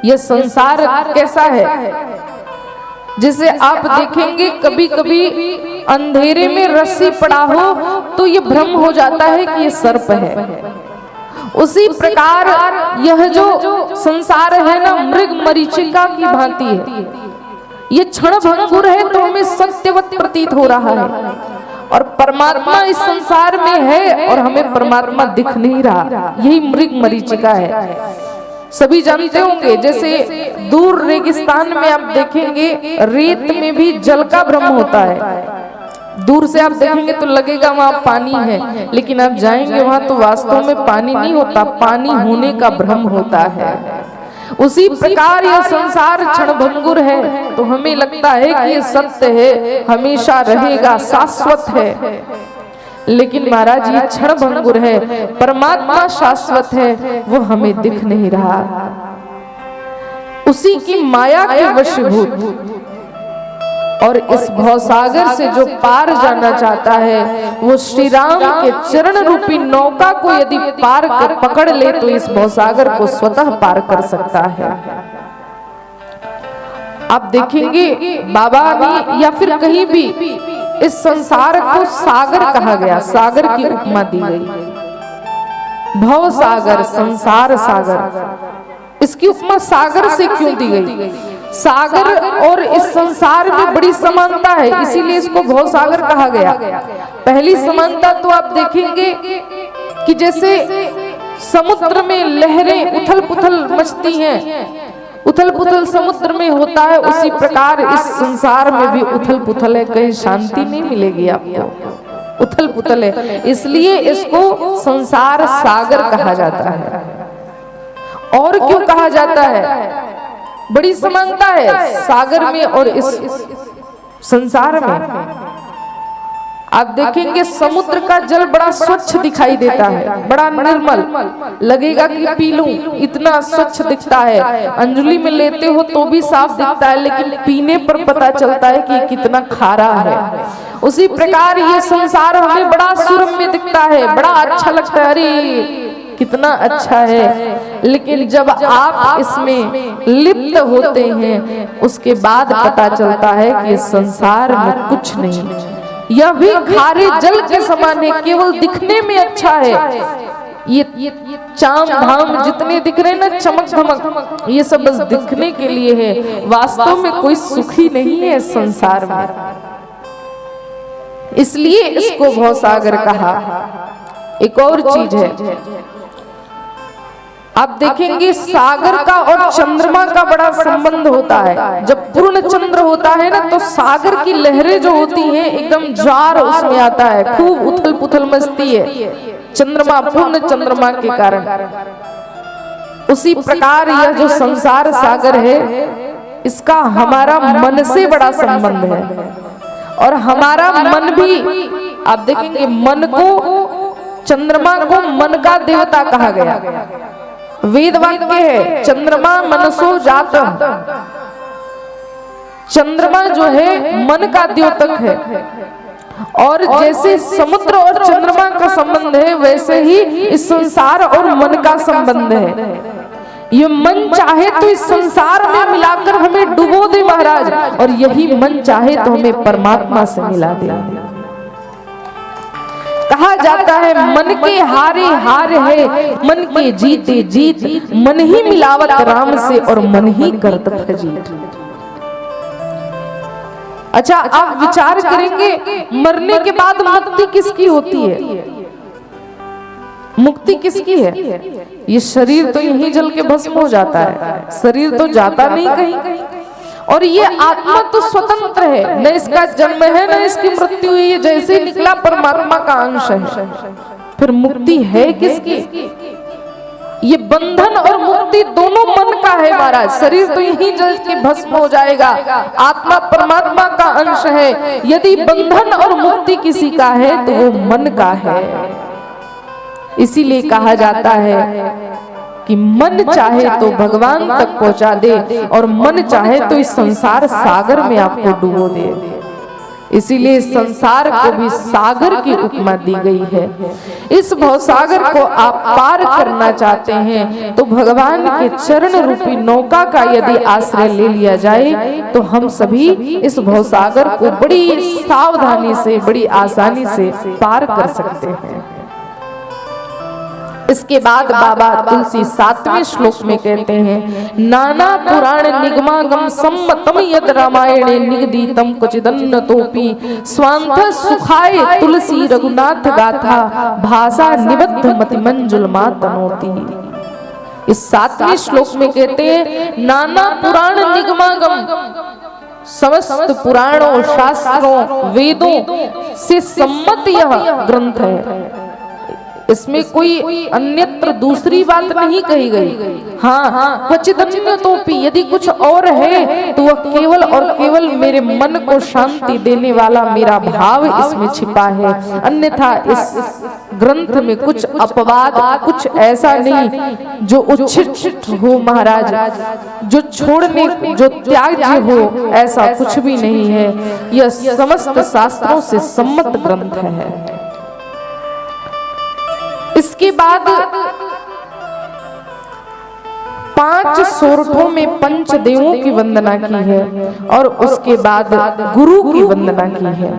यह संसार कैसा है, जिसे आप देखेंगे कभी कभी अंधेरे में रस्सी पड़ा हो तो ये भ्रम हो जाता है कि ये सर्प है। उसी प्रकार यह जो संसार है ना, मृग मरीचिका की भांति है। ये क्षण भंगुर है तो हमें सत्यवत प्रतीत हो रहा है, और परमात्मा इस संसार में है और हमें परमात्मा दिख नहीं रहा। यही मृग मरीचिका है। सभी जानते होंगे, जैसे दूर रेगिस्तान में आप देखेंगे रेत में भी जल का भ्रम होता है। दूर से आप देखेंगे तो लगेगा वहां पानी है, लेकिन आप जाएंगे वहां तो वास्तव में पानी नहीं होता, पानी होने का भ्रम होता है। उसी प्रकार यह संसार क्षणभंगुर है तो हमें लगता है कि ये सत्य है, हमेशा रहेगा, शाश्वत है। लेकिन महाराज ये क्षणभंगुर है, परमात्मा शाश्वत है, वो हमें दिख नहीं रहा। उसी की माया के वशीभूत और इस भवसागर से जो पार जाना चाहता है, वो श्री राम के चरण रूपी नौका को यदि पार कर पकड़ ले तो इस भवसागर को स्वतः पार कर सकता है। आप देखेंगे बाबा ने या फिर कहीं भी इस संसार को सागर कहा गया, सागर की उपमा दी गई। भव सागर, संसार सागर, इसकी उपमा सागर से क्यों दी गई? सागर और इस संसार में बड़ी समानता है, इसीलिए इसको भव सागर कहा गया। पहली समानता तो आप देखेंगे कि जैसे समुद्र में लहरें उथल पुथल मचती हैं, उथल पुथल समुद्र में होता है, उसी प्रकार इस संसार में भी उथल पुथल है, कहीं शांति नहीं मिलेगी आपको, उथल पुथल है। इसलिए इसको संसार सागर कहा जाता है। और क्यों कहा जाता है? बड़ी समानता है सागर में और इस संसार में। आप देखेंगे समुद्र का जल बड़ा स्वच्छ दिखाई देता है, बड़ा निर्मल, लगेगा कि पी लूं, इतना स्वच्छ दिखता है। अंजलि में लेते हो तो भी साफ दिखता है, लेकिन पीने पर पता चलता है कि कितना खारा है। उसी प्रकार ये संसार हमें बड़ा सुरम्य दिखता है, बड़ा अच्छा लगता है, अरे कितना अच्छा है। लेकिन जब आप इसमें लिप्त होते हैं उसके बाद पता चलता है कि संसार में कुछ नहीं, यह भी खारे जल के समान है, केवल दिखने में अच्छा है। ये चाम धाम जितने दिख रहे हैं ना, चमक धमक, ये सब बस दिखने के लिए है, वास्तव में कोई सुखी नहीं है संसार में। इसलिए इसको भवसागर कहा। एक और चीज है, आप देखेंगे सागर का और चंद्रमा का बड़ा संबंध होता है। जब पूर्ण चंद्र होता है ना, तो सागर की लहरें जो होती हैं एकदम ज्वार उसमें आता है, खूब उथल पुथल मचती है चंद्रमा, पूर्ण चंद्रमा के कारण। उसी प्रकार यह जो संसार सागर है, इसका हमारा मन से बड़ा संबंध है। और हमारा मन भी, आप देखेंगे मन को, चंद्रमा को मन का देवता कहा गया। वेद वाक्य है, चंद्रमा मनसो जातः, चंद्रमा जो है मन का द्योतक है। और जैसे समुद्र और चंद्रमा का संबंध है, वैसे ही इस संसार और मन का संबंध है। ये मन चाहे तो इस संसार में मिलाकर हमें डुबो दे महाराज, और यही मन चाहे तो हमें परमात्मा से मिला दे। कहा जाता है मन के हारे हार है, मन के जीते जीत, मन ही मिलावत राम से और मन ही करत फजीत। अच्छा, आप विचार करेंगे मरने के बाद मुक्ति किसकी होती है? मुक्ति किसकी है? ये शरीर तो यहीं जल के भस्म हो जाता है, शरीर तो जाता नहीं कहीं। और ये आत्मा तो स्वतंत्र है, न इसका जन्म है न इसकी मृत्यु हुई है, जैसे ही निकला परमात्मा का अंश है। फिर मुक्ति है किसकी? ये बंधन और मुक्ति दोनों मन का है महाराज। शरीर तो यही जल के भस्म हो जाएगा, आत्मा परमात्मा का अंश है। यदि बंधन और मुक्ति किसी का है तो वो मन का है। इसीलिए कहा जाता है कि मन चाहे तो भगवान तक पहुंचा दे, और मन चाहे तो इस संसार सागर में आपको डुबो दे। इसीलिए संसार को भी सागर की उपमा दी गई है। इस भवसागर को आप पार करना चाहते हैं तो भगवान के चरण रूपी नौका का यदि आश्रय ले लिया जाए तो हम सभी इस भवसागर को बड़ी सावधानी से, बड़ी आसानी से पार कर सकते हैं। इसके बाद बाबा तुलसी 7वें श्लोक में कहते हैं, नाना पुराण निगमागम सम्मतम यद रामायणे निगदितम क्वचिदन्न तोपि स्वांत सुखाय तुलसी रघुनाथ गाथा भाषा निबद्ध मति मंजुल मातनोति। इस 7वें श्लोक में कहते हैं, नाना पुराण निगमागम, समस्त पुराणों, शास्त्रों, वेदों से सम्मत यह ग्रंथ है। इसमें कोई अन्यत्र दूसरी बात नहीं कही गई। हाँ, क्वचिदन्य तोपि, यदि कुछ और है तो वह केवल और केवल मेरे मन को शांति देने वाला मेरा भाव इसमें छिपा है। अन्यथा इस ग्रंथ में कुछ अपवाद, कुछ ऐसा नहीं जो उच्छिष्ट हो महाराज, जो छोड़ने, जो त्याज्य हो, ऐसा कुछ भी नहीं है। यह समस्त शास्त्रों से सम्मत ग्रंथ है। इसके बाद 5 सोरठों में पंचदेवों की वंदना की है और उसके बाद गुरु की वंदना की है।